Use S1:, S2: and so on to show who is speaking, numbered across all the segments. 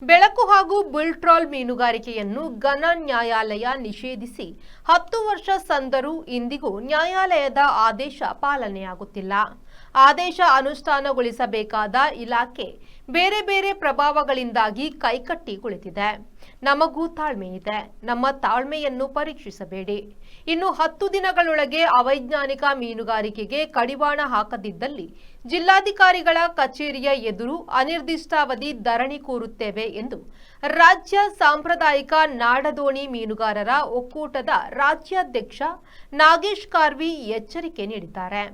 S1: ಬೆಳಕು ಹಾಗೂ bull trawl ಮೀನುಗಾರಿಕೆಯನ್ನು ಘನ ನ್ಯಾಯಾಲಯ ನಿಷೇಧಿಸಿ 10 ವರ್ಷ ಸಂದರೂ ಇಂದಿಗೂ ನ್ಯಾಯಾಲಯದ ಆದೇಶ ಪಾಲನೆಯಾಗುತ್ತಿಲ್ಲ. ಆದೇಶ ಅನುಷ್ಠಾನಗೊಳಿಸಬೇಕಾದ ಇಲಾಖೆ ಬೇರೆ ಬೇರೆ ಪ್ರಭಾವಗಳಿಂದಾಗಿ ಕೈಕಟ್ಟಿ ಕುಳಿತಿದೆ. ನಮಗೂ ತಾಳ್ಮೆ ಇದೆ, ನಮ್ಮ ತಾಳ್ಮೆಯನ್ನು ಪರೀಕ್ಷಿಸಬೇಡಿ. ಇನ್ನು 10 ದಿನಗಳೊಳಗೆ ಅವೈಜ್ಞಾನಿಕ ಮೀನುಗಾರಿಕೆಗೆ ಕಡಿವಾಣ ಹಾಕದಿದ್ದಲ್ಲಿ ಜಿಲ್ಲಾಧಿಕಾರಿಗಳ ಕಚೇರಿಯ ಎದುರು ಅನಿರ್ದಿಷ್ಟಾವಧಿ ಧರಣಿ ಕೂರುತ್ತೇವೆ ಎಂದು ರಾಜ್ಯ ಸಾಂಪ್ರದಾಯಿಕ ನಾಡದೋಣಿ ಮೀನುಗಾರರ ಒಕ್ಕೂಟದ ರಾಜ್ಯಾಧ್ಯಕ್ಷ ನಾಗೇಶ್ ಕಾರ್ವಿ ಎಚ್ಚರಿಕೆ ನೀಡಿದ್ದಾರೆ.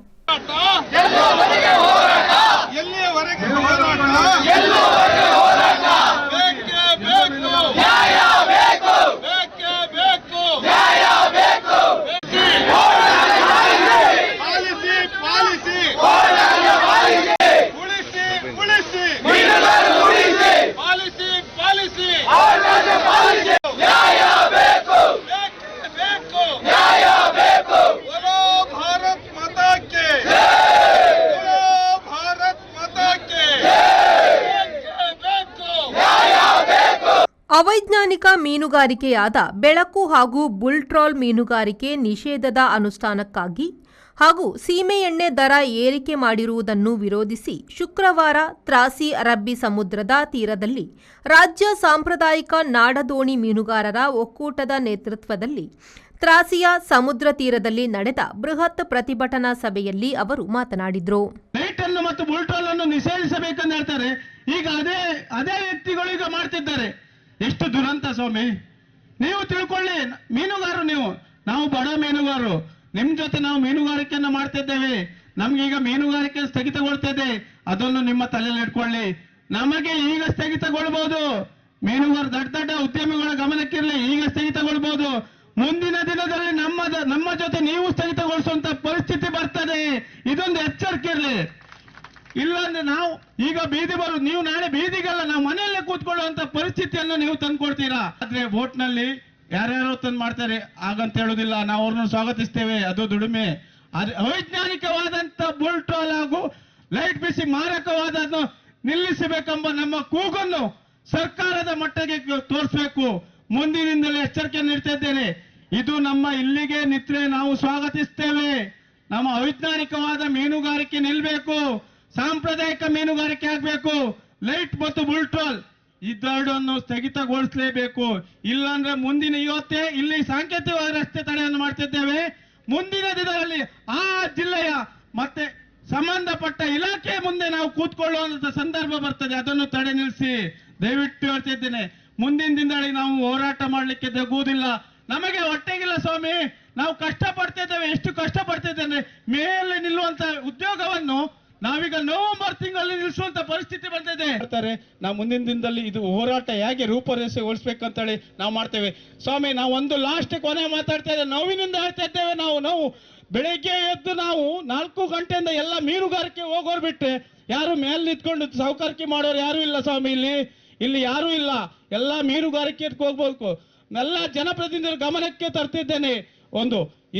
S1: ಅವೈಜ್ಞಾನಿಕ ಮೀನುಗಾರಿಕೆಯಾದ ಬೆಳಕು ಹಾಗೂ ಬುಲ್ ಟ್ರಾಲ್ ಮೀನುಗಾರಿಕೆ ನಿಷೇಧದ ಅನುಷ್ಠಾನಕ್ಕಾಗಿ ಹಾಗೂ ಸೀಮೆ ಎಣ್ಣೆ ದರ ಏರಿಕೆ ಮಾಡಿರುವುದನ್ನು ವಿರೋಧಿಸಿ ಶುಕ್ರವಾರ ತ್ರಾಸಿ ಅರಬ್ಬಿ ಸಮುದ್ರದ ತೀರದಲ್ಲಿ ರಾಜ್ಯ ಸಾಂಪ್ರದಾಯಿಕ ನಾಡದೋಣಿ ಮೀನುಗಾರರ ಒಕ್ಕೂಟದ ನೇತೃತ್ವದಲ್ಲಿ ತ್ರಾಸಿಯ ಸಮುದ್ರ ತೀರದಲ್ಲಿ ನಡೆದ ಬೃಹತ್ ಪ್ರತಿಭಟನಾ ಸಭೆಯಲ್ಲಿ ಅವರು ಮಾತನಾಡಿದರು.
S2: ಮತ್ತು ಬುಲ್ ಟ್ರಾಲ್ ಅನ್ನು ನಿಷೇಧಿಸಬೇಕೆಂದು ಹೇಳ್ತಾರೆ. ಈಗ ಅದೇ ವ್ಯಕ್ತಿಗಳು ಈಗ ಮಾಡ್ತಿದ್ದಾರೆ. ಎಷ್ಟು ದುರಂತ ಸ್ವಾಮಿ, ನೀವು ತಿಳ್ಕೊಳ್ಳಿ. ಮೀನುಗಾರರು ನಾವು ಬಡ ಮೀನುಗಾರರು, ನಿಮ್ ಜೊತೆ ನಾವು ಮೀನುಗಾರಿಕೆಯನ್ನು ಮಾಡ್ತಿದ್ದೇವೆ. ನಮ್ಗೀಗ ಮೀನುಗಾರಿಕೆ ಸ್ಥಗಿತಗೊಳ್ತಿದೆ, ಅದನ್ನು ನಿಮ್ಮ ತಲೆಯಲ್ಲಿ ಇಟ್ಕೊಳ್ಳಿ. ನಮಗೆ ಈಗ ಸ್ಥಗಿತಗೊಳ್ಬಹುದು, ಮೀನುಗಾರ ದೊಡ್ಡ ಉದ್ಯಮಿಗಳ ಗಮನಕ್ಕಿರಲಿ, ಈಗ ಸ್ಥಗಿತಗೊಳ್ಬಹುದು. ಮುಂದಿನ ದಿನದಲ್ಲಿ ನಮ್ಮ ಜೊತೆ ನೀವು ಸ್ಥಗಿತಗೊಳಿಸುವಂತ ಪರಿಸ್ಥಿತಿ ಬರ್ತದೆ. ಇದೊಂದು ಎಚ್ಚರಿಕೆ ಇರಲಿ. ಇಲ್ಲಾಂದ್ರೆ ನಾವು ಈಗ ನೀವು ನಾಳೆ ಬೀದಿಗಲ್ಲ, ನಾವು ಮನೆಯಲ್ಲೇ ಕೂತ್ಕೊಳ್ಳುವಂತ ಪರಿಸ್ಥಿತಿಯನ್ನು ನೀವು ತಂದ್ಕೊಡ್ತೀರಾ. ಆದ್ರೆ ಬೋಟ್ ನಲ್ಲಿ ಯಾರ್ಯಾರೋ ತಂದು ಮಾಡ್ತಾರೆ, ಹಾಗಂತ ಹೇಳುದಿಲ್ಲ. ನಾವು ಅವ್ರನ್ನ ಸ್ವಾಗತಿಸ್ತೇವೆ, ಅದು ದುಡಿಮೆ. ಆದ್ರೆ ಅವೈಜ್ಞಾನಿಕವಾದಂತ ಬುಲ್ ಟ್ರಾಲ್ ಹಾಗೂ ಲೈಟ್ ಬಿಸಿ ಮಾರಕವಾದನ್ನು ನಿಲ್ಲಿಸಬೇಕೆಂಬ ನಮ್ಮ ಕೂಗನ್ನು ಸರ್ಕಾರದ ಮಟ್ಟಿಗೆ ತೋರಿಸಬೇಕು. ಮುಂದಿನಿಂದಲೇ ಎಚ್ಚರಿಕೆ ನೀಡ್ತಾ ಇದ್ದೇನೆ. ಇದು ನಮ್ಮ ಇಲ್ಲಿಗೆ ನಿತ್ರೆ ನಾವು ಸ್ವಾಗತಿಸ್ತೇವೆ. ನಮ್ಮ ಅವೈಜ್ಞಾನಿಕವಾದ ಮೀನುಗಾರಿಕೆ ನಿಲ್ಬೇಕು, ಸಾಂಪ್ರದಾಯಿಕ ಮೀನುಗಾರಿಕೆ ಆಗಬೇಕು. ಲೈಟ್ ಮತ್ತು ಬುಲ್ ಟ್ರಾಲ್ ಇದೆರಡನ್ನು ಸ್ಥಗಿತಗೊಳಿಸಲೇಬೇಕು. ಇಲ್ಲಾಂದ್ರೆ ಮುಂದಿನ ಇವತ್ತೇ ಇಲ್ಲಿ ಸಾಂಕೇತಿಕವಾಗಿ ರಸ್ತೆ ತಡೆಯನ್ನು ಮಾಡ್ತಿದ್ದೇವೆ. ಮುಂದಿನ ದಿನದಲ್ಲಿ ಆ ಜಿಲ್ಲೆಯ ಮತ್ತೆ ಸಂಬಂಧಪಟ್ಟ ಇಲಾಖೆ ಮುಂದೆ ನಾವು ಕೂತ್ಕೊಳ್ಳುವಂತ ಸಂದರ್ಭ ಬರ್ತದೆ. ಅದನ್ನು ತಡೆ ನಿಲ್ಲಿಸಿ ದಯವಿಟ್ಟು ಹೇಳ್ತಿದ್ದೇನೆ. ಮುಂದಿನ ದಿನದಲ್ಲಿ ನಾವು ಹೋರಾಟ ಮಾಡ್ಲಿಕ್ಕೆ ತಗುವುದಿಲ್ಲ. ನಮಗೆ ಹೊಟ್ಟೆಗಿಲ್ಲ ಸ್ವಾಮಿ, ನಾವು ಕಷ್ಟಪಡ್ತಿದ್ದೇವೆ. ಎಷ್ಟು ಕಷ್ಟಪಡ್ತಿದ್ದೇವೆ, ಮೇಲೆ ನಿಲ್ಲುವಂತ ಉದ್ಯೋಗವನ್ನು ನಾವೀಗ ನವೆಂಬರ್ ತಿಂಗಳಲ್ಲಿ ನಿಲ್ಲಿಸುವಂತ ಪರಿಸ್ಥಿತಿ ಬಂದಿದೆ. ನಾವು ಮುಂದಿನ ದಿನದಲ್ಲಿ ಇದು ಹೋರಾಟ ಹೇಗೆ ರೂಪರೇಷೆಗೊಳಿಸ್ಬೇಕಂತ ಹೇಳಿ ನಾವು ಮಾಡ್ತೇವೆ ಸ್ವಾಮಿ. ನಾವು ಒಂದು ಲಾಸ್ಟ್ ಕೊನೆ ಮಾತಾಡ್ತಾ ಇದ್ದೇವೆ, ನೋವಿನಿಂದ ಹೇಳ್ತಾ ಇದ್ದೇವೆ. ನಾವು ಬೆಳಿಗ್ಗೆ ಎದ್ದು ನಾವು 4 ಗಂಟೆಯಿಂದ ಎಲ್ಲ ಮೀನುಗಾರಿಕೆ ಹೋಗೋರು ಬಿಟ್ಟೆ ಯಾರು ಮೇಲೆ ನಿಂತ್ಕೊಂಡು ಸಾಹುಕಾರಿಕೆ ಮಾಡೋರು ಯಾರು ಇಲ್ಲ ಸ್ವಾಮಿ. ಇಲ್ಲಿ ಯಾರು ಇಲ್ಲ, ಎಲ್ಲ ಮೀನುಗಾರಿಕೆ ಹೋಗ್ಬೇಕು. ಎಲ್ಲ ಜನಪ್ರತಿನಿಧಿಗಳ ಗಮನಕ್ಕೆ ತರ್ತಿದ್ದೇನೆ.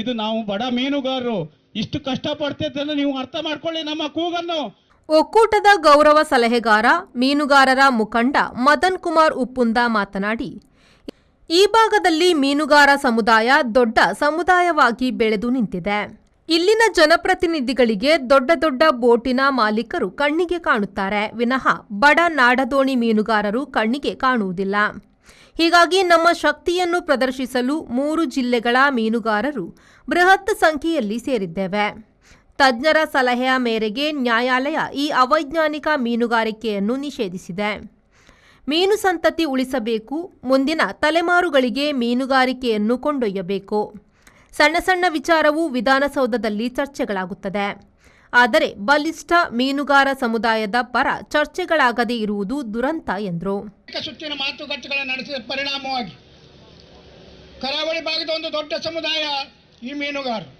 S2: ಇದು ನಾವು ಬಡ ಮೀನುಗಾರರು ಇಷ್ಟು ಕಷ್ಟಪಡ್ತಿದ್ದೇನೆ, ನೀವು ಅರ್ಥ ಮಾಡ್ಕೊಳ್ಳಿ ನಮ್ಮ ಕೂಗನ್ನು.
S1: ಒಕ್ಕೂಟದ ಗೌರವ ಸಲಹೆಗಾರ ಮೀನುಗಾರರ ಮುಖಂಡ ಮದನ್ ಕುಮಾರ್ ಉಪ್ಪುಂದ ಮಾತನಾಡಿ, ಈ ಭಾಗದಲ್ಲಿ ಮೀನುಗಾರ ಸಮುದಾಯ ದೊಡ್ಡ ಸಮುದಾಯವಾಗಿ ಬೆಳೆದು ನಿಂತಿದೆ. ಇಲ್ಲಿನ ಜನಪ್ರತಿನಿಧಿಗಳಿಗೆ ದೊಡ್ಡ ದೊಡ್ಡ ಬೋಟಿನ ಮಾಲೀಕರು ಕಣ್ಣಿಗೆ ಕಾಣುತ್ತಾರೆ ವಿನಃ ಬಡ ನಾಡದೋಣಿ ಮೀನುಗಾರರು ಕಣ್ಣಿಗೆ ಕಾಣುವುದಿಲ್ಲ. ಹೀಗಾಗಿ ನಮ್ಮ ಶಕ್ತಿಯನ್ನು ಪ್ರದರ್ಶಿಸಲು 3 ಜಿಲ್ಲೆಗಳ ಮೀನುಗಾರರು ಬೃಹತ್ ಸಂಖ್ಯೆಯಲ್ಲಿ ಸೇರಿದ್ದೇವೆ. ತಜ್ಞರ ಸಲಹೆಯ ಮೇರೆಗೆ ನ್ಯಾಯಾಲಯ ಈ ಅವೈಜ್ಞಾನಿಕ ಮೀನುಗಾರಿಕೆಯನ್ನು ನಿಷೇಧಿಸಿದೆ. ಮೀನು ಸಂತತಿ ಉಳಿಸಬೇಕು, ಮುಂದಿನ ತಲೆಮಾರುಗಳಿಗೆ ಮೀನುಗಾರಿಕೆಯನ್ನು ಕೊಂಡೊಯ್ಯಬೇಕು. ಸಣ್ಣ ಸಣ್ಣ ವಿಚಾರವೂ ವಿಧಾನಸೌಧದಲ್ಲಿ ಚರ್ಚೆಗಳಾಗುತ್ತದೆ. ಆದರೆ ಬಲಿಷ್ಠ ಮೀನುಗಾರ ಸಮುದಾಯದ ಪರ ಚರ್ಚೆಗಳಾಗದೇ ಇರುವುದು ದುರಂತ ಎಂದರು.
S3: ಸುತ್ತಿನ ಮಾತುಕತೆಗಳನ್ನು ನಡೆಸಿದ ಪರಿಣಾಮವಾಗಿ ಕರಾವಳಿ ಭಾಗದ ಒಂದು ದೊಡ್ಡ ಸಮುದಾಯ ಈ ಮೀನುಗಾರರು.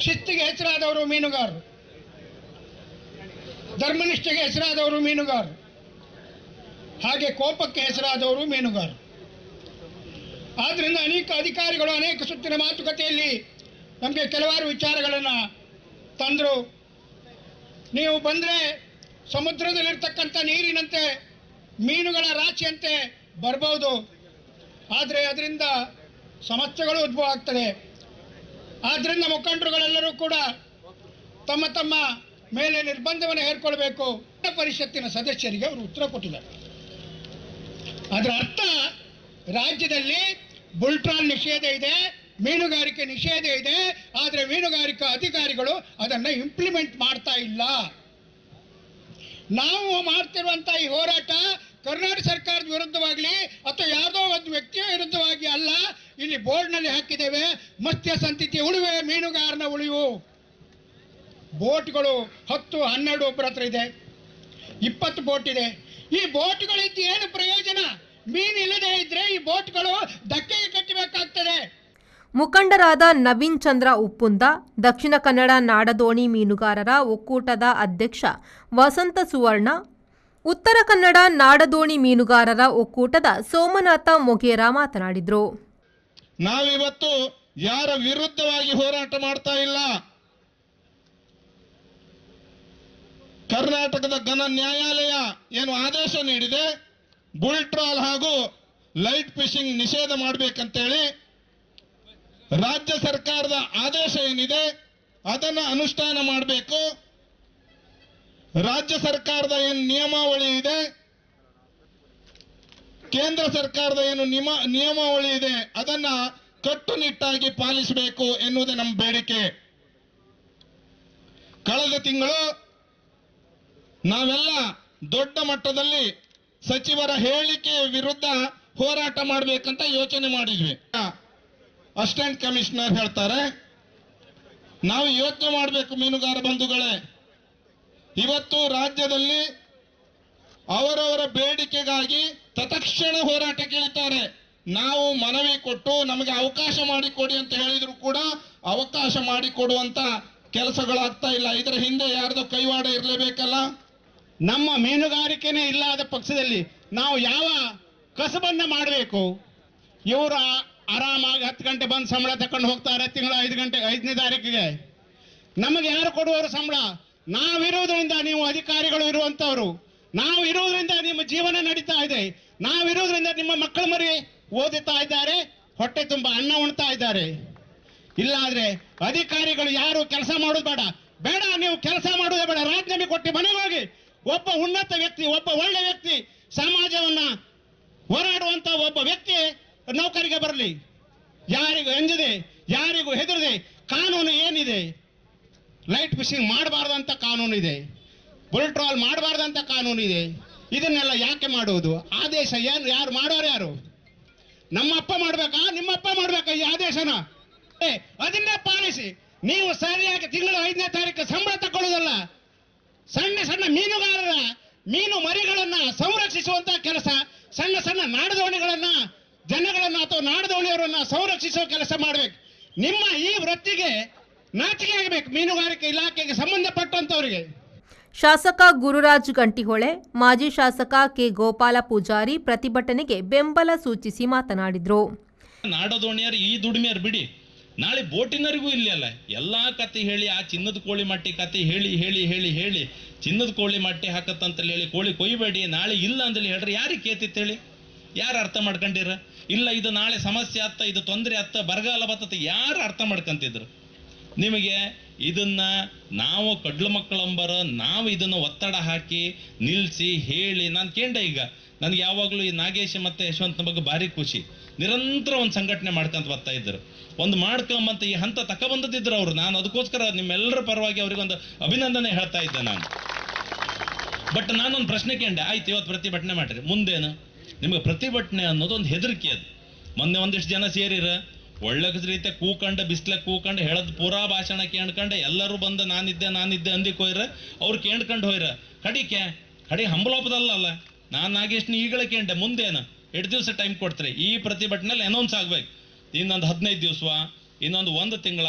S3: ಶಿಸ್ತಿಗೆ ಹೆಸರಾದವರು ಮೀನುಗಾರರು, ಧರ್ಮನಿಷ್ಠೆಗೆ ಹೆಸರಾದವರು ಮೀನುಗಾರರು, ಹಾಗೆ ಕೋಪಕ್ಕೆ ಹೆಸರಾದವರು ಮೀನುಗಾರರು. ಆದ್ದರಿಂದ ಅನೇಕ ಅಧಿಕಾರಿಗಳು ಅನೇಕ ಸುತ್ತಿನ ಮಾತುಕತೆಯಲ್ಲಿ ನಮಗೆ ಕೆಲವಾರು ವಿಚಾರಗಳನ್ನು ತಂದರು. ನೀವು ಬಂದರೆ ಸಮುದ್ರದಲ್ಲಿರ್ತಕ್ಕಂಥ ನೀರಿನಂತೆ ಮೀನುಗಳ ರಾಶಿಯಂತೆ ಬರ್ಬೋದು, ಆದರೆ ಅದರಿಂದ ಸಮಸ್ಯೆಗಳು ಉದ್ಭವ ಆಗ್ತದೆ. ಆದ್ದರಿಂದ ಮುಖಂಡರುಗಳೆಲ್ಲರೂ ಕೂಡ ತಮ್ಮ ತಮ್ಮ ಮೇಲೆ ನಿರ್ಬಂಧವನ್ನು ಹೇರ್ಕೊಳ್ಬೇಕು. ಪರಿಷತ್ತಿನ ಸದಸ್ಯರಿಗೆ ಅವರು ಉತ್ತರ ಕೊಟ್ಟಿದ್ದಾರೆ. ಅದರ ಅರ್ಥ ರಾಜ್ಯದಲ್ಲಿ ಬುಲ್ಟ್ರಾಲ್ ನಿಷೇಧ ಇದೆ, ಮೀನುಗಾರಿಕೆ ನಿಷೇಧ ಇದೆ, ಆದರೆ ಮೀನುಗಾರಿಕಾ ಅಧಿಕಾರಿಗಳು ಅದನ್ನು ಇಂಪ್ಲಿಮೆಂಟ್ ಮಾಡ್ತಾ ಇಲ್ಲ. ನಾವು ಮಾಡ್ತಿರುವಂಥ ಈ ಹೋರಾಟ ಕರ್ನಾಟಕ ಸರ್ಕಾರದ ವಿರುದ್ಧವಾಗಲಿ ಅಥವಾ ಯಾವುದೋ ಒಂದು ವ್ಯಕ್ತಿಯ ವಿರುದ್ಧವಾಗಿ ಅಲ್ಲ. ಇಲ್ಲಿ ಬೋರ್ಡ್ನಲ್ಲಿ ಹಾಕಿದ್ದೇವೆ, ಮತ್ಸ್ಯ ಸಂತತಿ ಉಳಿವೆ, ಮೀನುಗಾರನ ಉಳಿವು. ಬೋಟ್ಗಳು 10-12 ಒಬ್ಬರ ಹತ್ರ ಇದೆ, 20 ಬೋಟ್ ಇದೆ. ಈ ಬೋಟ್ಗಳಿದ್ದು ಏನು ಪ್ರಯೋಜನ? ಮೀನು ಇಲ್ಲದೆ ಇದ್ರೆ ಈ ಬೋಟ್ಗಳು ಧಕ್ಕೆಗೆ ಕಟ್ಟಬೇಕಾಗ್ತದೆ.
S1: ಮುಖಂಡರಾದ ನವೀನ್ ಚಂದ್ರ ಉಪ್ಪುಂದ, ದಕ್ಷಿಣ ಕನ್ನಡ ನಾಡದೋಣಿ ಮೀನುಗಾರರ ಒಕ್ಕೂಟದ ಅಧ್ಯಕ್ಷ ವಸಂತ ಸುವರ್ಣ, ಉತ್ತರ ಕನ್ನಡ ನಾಡದೋಣಿ ಮೀನುಗಾರರ ಒಕ್ಕೂಟದ ಸೋಮನಾಥ ಮೊಗೇರ ಮಾತನಾಡಿದರು.
S2: ನಾವಿವತ್ತು ಯಾರ ವಿರುದ್ಧವಾಗಿ ಹೋರಾಟ ಮಾಡ್ತಾ ಇಲ್ಲ. ಕರ್ನಾಟಕದ ಘನ ನ್ಯಾಯಾಲಯ ಏನು ಆದೇಶ ನೀಡಿದೆ, ಬುಲ್ಟ್ರಾಲ್ ಹಾಗೂ ಲೈಟ್ ಫಿಶಿಂಗ್ ನಿಷೇಧ ಮಾಡಬೇಕಂತೇಳಿ ರಾಜ್ಯ ಸರ್ಕಾರದ ಆದೇಶ ಏನಿದೆ ಅದನ್ನು ಅನುಷ್ಠಾನ ಮಾಡಬೇಕು. ರಾಜ್ಯ ಸರ್ಕಾರದ ಏನು ನಿಯಮಾವಳಿ ಇದೆ, ಕೇಂದ್ರ ಸರ್ಕಾರದ ಏನು ನಿಯಮಾವಳಿ ಇದೆ ಅದನ್ನ ಕಟ್ಟುನಿಟ್ಟಾಗಿ ಪಾಲಿಸಬೇಕು ಎನ್ನುವುದೇ ನಮ್ಮ ಬೇಡಿಕೆ. ಕಳೆದ ತಿಂಗಳು ನಾವೆಲ್ಲ ದೊಡ್ಡ ಮಟ್ಟದಲ್ಲಿ ಸಚಿವರ ಹೇಳಿಕೆ ವಿರುದ್ಧ ಹೋರಾಟ ಮಾಡಬೇಕಂತ ಯೋಚನೆ ಮಾಡಿದ್ವಿ. ಅಸಿಸ್ಟೆಂಟ್ ಕಮಿಷನರ್ ಹೇಳ್ತಾರೆ, ನಾವು ಯೋಚನೆ ಮಾಡಬೇಕು ಮೀನುಗಾರ ಬಂಧುಗಳೇ. ಇವತ್ತು ರಾಜ್ಯದಲ್ಲಿ ಅವರವರ ಬೇಡಿಕೆಗಾಗಿ ತತ್ಕ್ಷಣ ಹೋರಾಟಕ್ಕೆ ಇಳಿತಾರೆ. ನಾವು ಮನವಿ ಕೊಟ್ಟು ನಮಗೆ ಅವಕಾಶ ಮಾಡಿಕೊಡಿ ಅಂತ ಹೇಳಿದ್ರು ಕೂಡ ಅವಕಾಶ ಮಾಡಿಕೊಡುವಂತ ಕೆಲಸಗಳಾಗ್ತಾ ಇಲ್ಲ. ಇದರ ಹಿಂದೆ ಯಾರ್ದೋ ಕೈವಾಡ ಇರಲೇಬೇಕಲ್ಲ.
S4: ನಮ್ಮ ಮೀನುಗಾರಿಕೆನೇ ಇಲ್ಲದ ಪಕ್ಷದಲ್ಲಿ ನಾವು ಯಾವ ಕಸಬನ್ನ ಮಾಡಬೇಕು? ಇವರು ಆರಾಮಾಗಿ 10 ಗಂಟೆ ಬಂದು ಸಂಬಳ ತಕೊಂಡು ಹೋಗ್ತಾರೆ, ತಿಂಗಳ 5ನೇ ತಾರೀಕಿಗೆ. ನಮಗೆ ಯಾರು ಕೊಡುವವರು ಸಂಬಳ? ನಾವಿರೋದ್ರಿಂದ ನೀವು ಅಧಿಕಾರಿಗಳು ಇರುವಂತವ್ರು, ನಾವು ಇರೋದ್ರಿಂದ ನಿಮ್ಮ ಜೀವನ ನಡೀತಾ ಇದೆ, ನಾವಿರೋದ್ರಿಂದ ನಿಮ್ಮ ಮಕ್ಕಳು ಮರಿ ಓದುತ್ತಾ ಇದ್ದಾರೆ, ಹೊಟ್ಟೆ ತುಂಬ ಅನ್ನ ಉಣ್ತಾ ಇದ್ದಾರೆ. ಇಲ್ಲಾದ್ರೆ ಅಧಿಕಾರಿಗಳು ಯಾರು ಕೆಲಸ ಮಾಡೋದು ಬೇಡ, ನೀವು ಕೆಲಸ ಮಾಡೋದೇ ಬೇಡ. ರಾಜೀನಾಮೆ ಕೊಟ್ಟು ಮನೆಗೆ ಹೋಗಿ. ಒಬ್ಬ ಉನ್ನತ ವ್ಯಕ್ತಿ, ಒಬ್ಬ ಒಳ್ಳೆ ವ್ಯಕ್ತಿ, ಸಮಾಜವನ್ನ ಹೋರಾಡುವಂತ ಒಬ್ಬ ವ್ಯಕ್ತಿ ನೌಕರಿಗೆ ಬರಲಿ. ಯಾರಿಗೂ ಅಂಜದೆ, ಯಾರಿಗೂ ಹೆದರದೆ. ಕಾನೂನು ಏನಿದೆ? ಲೈಟ್ ಫಿಶಿಂಗ್ ಮಾಡಬಾರ್ದಂತ ಕಾನೂನು ಇದೆ, ಬುಲ್ಟ್ರಾಲ್ ಮಾಡಬಾರ್ದಂತ ಕಾನೂನು ಇದೆ. ಇದನ್ನೆಲ್ಲ ಯಾಕೆ ಮಾಡುವುದು? ಆದೇಶ ಯಾರು ಮಾಡೋರು? ಯಾರು? ನಮ್ಮಪ್ಪ ಮಾಡ್ಬೇಕಾ, ನಿಮ್ಮಪ್ಪ ಮಾಡ್ಬೇಕಾ ಈ ಆದೇಶನ? ಅದನ್ನೇ ಪಾಲಿಸಿ. ನೀವು ಸರಿಯಾಗಿ ತಿಂಗಳ 5ನೇ ತಾರೀಕು ಸಂಬಳ ತಗೊಳ್ಳೋದಲ್ಲ. ಸಣ್ಣ ಸಣ್ಣ ಮೀನುಗಾರರ ಮೀನು ಮರಿಗಳನ್ನ ಸಂರಕ್ಷಿಸುವಂತ ಕೆಲಸ, ಸಣ್ಣ ಸಣ್ಣ ನಾಡದೋಣಿಗಳನ್ನ, ಜನಗಳನ್ನ ಅಥವಾ ನಾಡದೋಣಿಯವರನ್ನ ಸಂರಕ್ಷಿಸುವ ಕೆಲಸ ಮಾಡಬೇಕು. ನಿಮ್ಮ ಈ ವೃತ್ತಿಗೆ ನಾಚಿಕೆ ಆಗಬೇಕು, ಮೀನುಗಾರಿಕೆ ಇಲಾಖೆಗೆ ಸಂಬಂಧಪಟ್ಟಂತವರಿಗೆ.
S1: ಶಾಸಕ ಗುರುರಾಜ್ ಗಂಟಿಹೊಳೆ, ಮಾಜಿ ಶಾಸಕ ಕೆ ಗೋಪಾಲ ಪೂಜಾರಿ ಪ್ರತಿಭಟನೆಗೆ ಬೆಂಬಲ ಸೂಚಿಸಿ ಮಾತನಾಡಿದರು.
S5: ನಾಡದೋಣಿಯರು ಈ ದುಡಿಮೆಯರು ಬಿಡಿ, ನಾಳೆ ಬೋಟಿನರಿಗೂ ಇಲ್ಲಿ ಅಲ್ಲ ಎಲ್ಲಾ ಕತೆ ಹೇಳಿ, ಆ ಚಿನ್ನದ ಕೋಳಿ ಮಟ್ಟಿ ಕತೆ ಹೇಳಿ ಹೇಳಿ ಹೇಳಿ ಹೇಳಿ ಚಿನ್ನದ ಕೋಳಿ ಮಟ್ಟಿ ಹಾಕತ್ತಂತಲ್ಲಿ ಹೇಳಿ ಕೋಳಿ ಕೊಯ್ಬೇಡಿ, ನಾಳೆ ಇಲ್ಲ ಅಂತೇಳಿ ಹೇಳ್ರಿ. ಯಾರಿಗೆ ಕೇತಿತ್ತು ಹೇಳಿ? ಯಾರು ಅರ್ಥ ಮಾಡ್ಕೊಂಡಿರ? ಇಲ್ಲ ಇದು ನಾಳೆ ಸಮಸ್ಯೆ ಆತ್ತ, ಇದು ತೊಂದರೆ ಆತ್ತ, ಬರಗಾಲ ಬತ್ತತ್ತ, ಯಾರು ಅರ್ಥ ಮಾಡ್ಕೊಂತಿದ್ರು? ನಿಮಗೆ ಇದನ್ನ ನಾವು ಕಡ್ಲು ಮಕ್ಕಳಂಬರ ನಾವು ಇದನ್ನು ಒತ್ತಡ ಹಾಕಿ ನಿಲ್ಲಿಸಿ ಹೇಳಿ. ನಾನು ಕೇಂಡೆ ಈಗ ನನಗೆ ಯಾವಾಗಲೂ ಈ ನಾಗೇಶ್ ಮತ್ತು ಯಶವಂತನ ಬಗ್ಗೆ ಭಾರಿ ಖುಷಿ. ನಿರಂತರ ಒಂದು ಸಂಘಟನೆ ಮಾಡ್ಕೊಂತ ಬರ್ತಾ ಇದ್ರು, ಒಂದು ಮಾಡ್ಕೊಂಬಂತ ಈ ಹಂತ ತಗೊಬಂದಿದ್ರು ಅವರು. ನಾನು ಅದಕ್ಕೋಸ್ಕರ ನಿಮ್ಮೆಲ್ಲರ ಪರವಾಗಿ ಅವರಿಗೊಂದು ಅಭಿನಂದನೆ ಹೇಳ್ತಾ ಇದ್ದೆ ನಾನು. ಬಟ್ ನಾನೊಂದು ಪ್ರಶ್ನೆ ಕೇಂಡೆ, ಆಯ್ತು ಇವತ್ತು ಪ್ರತಿಭಟನೆ ಮಾಡಿರಿ, ಮುಂದೇನು? ನಿಮಗೆ ಪ್ರತಿಭಟನೆ ಅನ್ನೋದು ಒಂದು ಹೆದರಿಕೆ. ಅದು ಮೊನ್ನೆ ಒಂದಿಷ್ಟು ಜನ ಸೇರಿರ ಒಳ್ಳೆ ರೀತಿಯ ಕೂಕಂಡು ಬಿಸ್ಲ ಕೂಕಂಡು ಹೇಳದ್ ಪೂರಾ ಭಾಷಣ ಕೇಳ್ಕಂಡು ಎಲ್ಲರೂ ಬಂದು ನಾನಿದ್ದೆ ಅಂದಿಕ್ ಹೋಯ್ರ. ಅವ್ರು ಕೇಳ್ಕೊಂಡು ಹೋಯ್ರ. ಕಡಿ ಹಂಬಲೋಪದಲ್ಲ. ನಾನು ನಾಗೇಶ್ನ ಈಗಳ ಕೇಂಡೆ, ಮುಂದೇನು 2 ದಿವಸ ಟೈಮ್ ಕೊಡ್ತೀರಿ. ಈ ಪ್ರತಿಭಟನೆಯಲ್ಲಿ ಅನೌನ್ಸ್ ಆಗ್ಬೇಕು. ಇನ್ನೊಂದು 15 ದಿವಸ, ಇನ್ನೊಂದು 1 ತಿಂಗಳ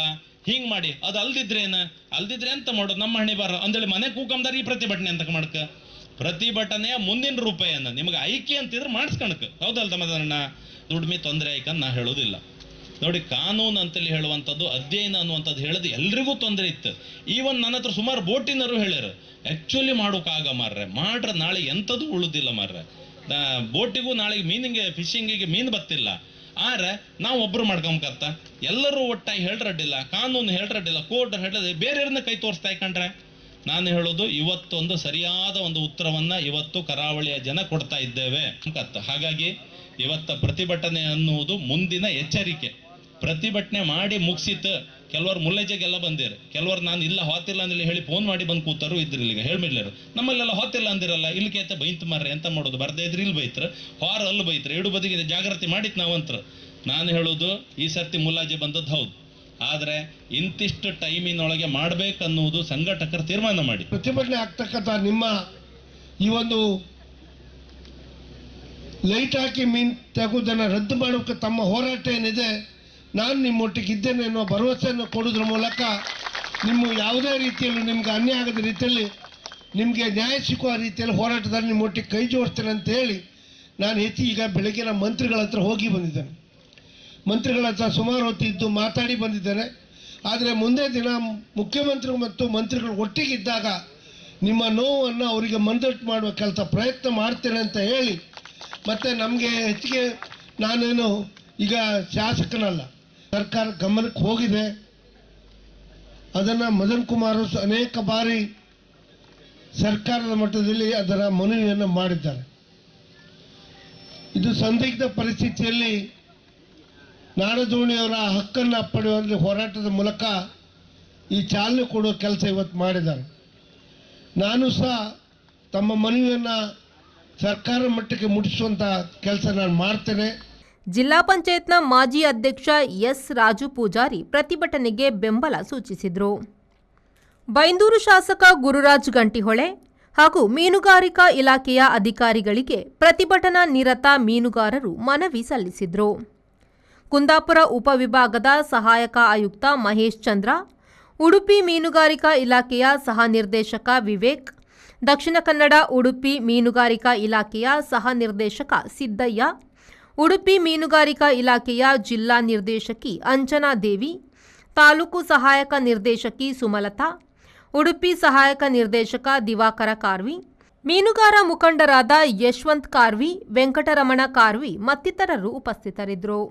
S5: ಹಿಂಗ್ ಮಾಡಿ. ಅದು ಅಲ್ದಿದ್ರೆ ಎಂತ ಮಾಡೋದು? ನಮ್ಮ ಹಣೆ ಬಾರ ಅಂದೇಳಿ ಮನೆ ಕೂಕಂದಾರ ಈ ಪ್ರತಿಭಟನೆ ಅಂತ ಮಾಡ್ಕ. ಪ್ರತಿಭಟನೆಯ ಮುಂದಿನ ರೂಪ ಏನು? ನಿಮಗೆ ಐಕ್ಯ ಅಂತಿದ್ರೆ ಮಾಡಿಸ್ಕಣಕ್, ಹೌದಲ್ ತಮ್ಮದನ್ನ? ದುಡ್ಮೆ ತೊಂದರೆ ಆಯ್ಕಂತ ನಾ ಹೇಳೋದಿಲ್ಲ ನೋಡಿ. ಕಾನೂನು ಅಂತೇಳಿ ಹೇಳುವಂಥದ್ದು, ಅಧ್ಯಯನ ಅನ್ನುವಂಥದ್ದು ಹೇಳೋದು ಎಲ್ರಿಗೂ ತೊಂದರೆ ಇತ್ತು. ಈವನ್ ನನ್ನ ಹತ್ರ ಸುಮಾರು ಬೋಟಿನರು ಹೇಳ್ಯಾರ, ಆಕ್ಚುಲಿ ಮಾಡೋಕ್ಕಾಗ ಮಾರ್ರೆ, ಮಾಡ್ರೆ ನಾಳೆ ಎಂಥದ್ದು ಉಳುದಿಲ್ಲ ಮಾರ್ರೆ. ಬೋಟಿಗೂ ನಾಳೆಗೆ ಮೀನಿಗೆ ಫಿಶಿಂಗಿಗೆ ಮೀನು ಬತ್ತಿಲ್ಲ. ಆದ್ರೆ ನಾವು ಒಬ್ರು ಮಾಡ್ಕೊಂಬಕತ್ತ ಎಲ್ಲರೂ ಒಟ್ಟಾಗಿ ಹೇಳ್ರಡ್ಡಿಲ್ಲ, ಕಾನೂನು ಹೇಳ್ರಡ್ಡಿಲ್ಲ, ಕೋರ್ಟ್ ಹೇಳಿದ್ರೆ ಬೇರೆಯವ್ರನ್ನ ಕೈ ತೋರಿಸ್ತಾ ಇಕೊಂಡ್ರೆ. ನಾನು ಹೇಳೋದು ಇವತ್ತೊಂದು ಸರಿಯಾದ ಒಂದು ಉತ್ತರವನ್ನ ಇವತ್ತು ಕರಾವಳಿಯ ಜನ ಕೊಡ್ತಾ ಇದ್ದೇವೆ. ಹಾಗಾಗಿ ಇವತ್ತ ಪ್ರತಿಭಟನೆ ಅನ್ನುವುದು ಮುಂದಿನ ಎಚ್ಚರಿಕೆ. ಪ್ರತಿಭಟನೆ ಮಾಡಿ ಮುಗಿಸಿತ್ತು. ಕೆಲವರು ಮುಲ್ಲೆಜೆಗೆಲ್ಲ ಬಂದಿರು, ಕೆಲವರು ನಾನು ಇಲ್ಲ ಹೊತ್ತಿಲ್ಲ ಅಂದಿಲ್ಲ ಹೇಳಿ ಫೋನ್ ಮಾಡಿ ಬಂದು ಕೂತಾರು ಇದ್ರು. ಇಲ್ಲಿಗೆ ಹೇಳ್ಬಿಡ್ಲಾರು ನಮ್ಮಲ್ಲೆಲ್ಲ ಹೊತ್ತಿಲ್ಲ ಅಂದಿರಲ್ಲ, ಇಲ್ಲಿ ಕೇತ ಬೈಂತ ಮಾರ್ರೆ ಎಂತ ಮಾಡೋದು, ಬರ್ದೇ ಇದ್ರೆ ಇಲ್ಲಿ ಬೈತ್ರ, ಹೊರ ಅಲ್ಲಿ ಬೈತ್ರ, ಎರಡು ಬದಿಗೆ ಜಾಗೃತಿ ಮಾಡಿತ್ ನಾವಂತ್ರ. ನಾನು ಹೇಳೋದು ಈ ಸರ್ತಿ ಮುಲ್ಲಾಜೆ ಬಂದದ್ದು ಹೌದು, ಆದ್ರೆ ಇಂತಿಷ್ಟು ಟೈಮಿನೊಳಗೆ ಮಾಡ್ಬೇಕನ್ನುವುದು ಸಂಘಟಕರು ತೀರ್ಮಾನ ಮಾಡಿ
S6: ಪ್ರತಿಭಟನೆ ಆಗ್ತಕ್ಕಂಥ ನಿಮ್ಮ ಈ ಒಂದು ಲೈಟ್ ಹಾಕಿ ಮೀನು ತೆಗುವುದನ್ನು ರದ್ದು ಮಾಡೋಕ್ಕೆ ತಮ್ಮ ಹೋರಾಟ ಏನಿದೆ, ನಾನು ನಿಮ್ಮೊಟ್ಟಿಗೆ ಇದ್ದೇನೆ ಅನ್ನೋ ಭರವಸೆಯನ್ನು ಕೊಡೋದ್ರ ಮೂಲಕ ನಿಮ್ಮ ಯಾವುದೇ ರೀತಿಯಲ್ಲಿ ನಿಮ್ಗೆ ಅನ್ಯಾಯ ಆಗದ ರೀತಿಯಲ್ಲಿ ನಿಮಗೆ ನ್ಯಾಯ ಸಿಕ್ಕುವ ರೀತಿಯಲ್ಲಿ ಹೋರಾಟದಲ್ಲಿ ನಿಮ್ಮೊಟ್ಟಿಗೆ ಕೈ ಜೋಡಿಸ್ತೇನೆ ಅಂತ ಹೇಳಿ ನಾನು ಈಗ ಬೆಳಗ್ಗಿನ ಮಂತ್ರಿಗಳ ಹತ್ರ ಹೋಗಿ ಬಂದಿದ್ದೇನೆ. ಮಂತ್ರಿಗಳ ಹತ್ರ ಸುಮಾರು ಹೊತ್ತು ಇದ್ದು ಮಾತಾಡಿ ಬಂದಿದ್ದೇನೆ. ಆದರೆ ಮುಂದೆ ದಿನ ಮುಖ್ಯಮಂತ್ರಿಗಳು ಮತ್ತು ಮಂತ್ರಿಗಳು ಒಟ್ಟಿಗಿದ್ದಾಗ ನಿಮ್ಮ ನೋವನ್ನು ಅವರಿಗೆ ಮನದಟ್ಟು ಮಾಡುವ ಕೆಲಸ ಪ್ರಯತ್ನ ಮಾಡ್ತೇನೆ ಅಂತ ಹೇಳಿ, ಮತ್ತು ನಮಗೆ ಹೆಚ್ಚಿಗೆ ನಾನೇನು ಈಗ ಶಾಸಕನಲ್ಲ, ಸರ್ಕಾರ ಗಮನಕ್ಕೆ ಹೋಗಿದೆ. ಅದನ್ನು ಮದನ್ ಕುಮಾರ್ ಅನೇಕ ಬಾರಿ ಸರ್ಕಾರದ ಮಟ್ಟದಲ್ಲಿ ಅದರ ಮನವಿಯನ್ನು ಮಾಡಿದ್ದಾರೆ. ಇದು ಸಂದಿಗ್ಧ ಪರಿಸ್ಥಿತಿಯಲ್ಲಿ ನಾಡದೋಣಿಯವರ ಹಕ್ಕನ್ನು ಪಡೆಯುವ ಹೋರಾಟದ ಮೂಲಕ ಈ ಚಾಲನೆ ಕೊಡುವ ಕೆಲಸ ಇವತ್ತು ಮಾಡಿದ್ದಾರೆ. ನಾನು ಸಹ ತಮ್ಮ ಮನವಿಯನ್ನು ಸರ್ಕಾರ ಮಟ್ಟಕ್ಕೆ ಮುಟ್ಟಿಸುವಂಥ ಕೆಲಸ ನಾನು ಮಾಡ್ತೇನೆ.
S1: ಜಿಲ್ಲಾ ಪಂಚಾಯತ್ನ ಮಾಜಿ ಅಧ್ಯಕ್ಷ ಎಸ್ ರಾಜು ಪೂಜಾರಿ ಪ್ರತಿಭಟನೆಗೆ ಬೆಂಬಲ ಸೂಚಿಸಿದರು. ಬೈಂದೂರು ಶಾಸಕ ಗುರುರಾಜ್ ಗಂಟಿಹೊಳೆ ಹಾಗೂ ಮೀನುಗಾರಿಕಾ ಇಲಾಖೆಯ ಅಧಿಕಾರಿಗಳಿಗೆ ಪ್ರತಿಭಟನಾ ನಿರತ ಮೀನುಗಾರರು ಮನವಿ ಸಲ್ಲಿಸಿದರು. ಕುಂದಾಪುರ ಉಪವಿಭಾಗದ ಸಹಾಯಕ ಆಯುಕ್ತ ಮಹೇಶ್ ಚಂದ್ರ, ಉಡುಪಿ ಮೀನುಗಾರಿಕಾ ಇಲಾಖೆಯ ಸಹ ನಿರ್ದೇಶಕ ವಿವೇಕ್, ದಕ್ಷಿಣ ಕನ್ನಡ ಉಡುಪಿ ಮೀನುಗಾರಿಕಾ ಇಲಾಖೆಯ ಸಹ ನಿರ್ದೇಶಕ ಸಿದ್ದಯ್ಯ, ಉಡುಪಿ ಮೀನುಗಾರಿಕಾ ಇಲಾಖೆಯ ಜಿಲ್ಲಾ ನಿರ್ದೇಶಕಿ ಅಂಜನಾ ದೇವಿ, ತಾಲೂಕು ಸಹಾಯಕ ನಿರ್ದೇಶಕಿ ಸುಮಲತಾ, ಉಡುಪಿ ಸಹಾಯಕ ನಿರ್ದೇಶಕ ದಿವಾಕರ ಕಾರ್ವಿ, ಮೀನುಗಾರ ಮುಖಂಡರಾದ ಯಶವಂತ್ ಕಾರ್ವಿ, ವೆಂಕಟರಮಣ ಕಾರ್ವಿ ಮತ್ತಿತರರು ಉಪಸ್ಥಿತರಿದ್ದರು.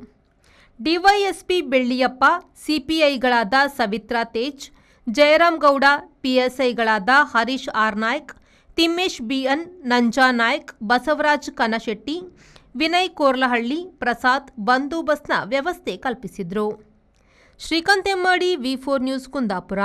S1: ಡಿವೈಎಸ್ಪಿ ಬೆಳ್ಳಿಯಪ್ಪ, ಸಿಪಿಐಗಳಾದ ಸವಿತ್ರಾ ತೇಜ್, ಜಯರಾಮ್ ಗೌಡ, ಪಿಎಸ್ಐಗಳಾದ ಹರೀಶ್ ಆರ್ ನಾಯ್ಕ್, ತಿಮ್ಮೇಶ್ ಬಿಎನ್, ನಂಜಾ ನಾಯ್ಕ್, ಬಸವರಾಜ್ ಕನಶೆಟ್ಟಿ, ವಿನಯ್ ಕೋರ್ಲಹಳ್ಳಿ, ಪ್ರಸಾದ್ ಬಂದೋಬಸ್ತ್ನ ವ್ಯವಸ್ಥೆ ಕಲ್ಪಿಸಿದರು. ಶ್ರೀಕಾಂತ್ ಎಮ್ಮಾಡಿ, ವಿ4 ನ್ಯೂಸ್, ಕುಂದಾಪುರ.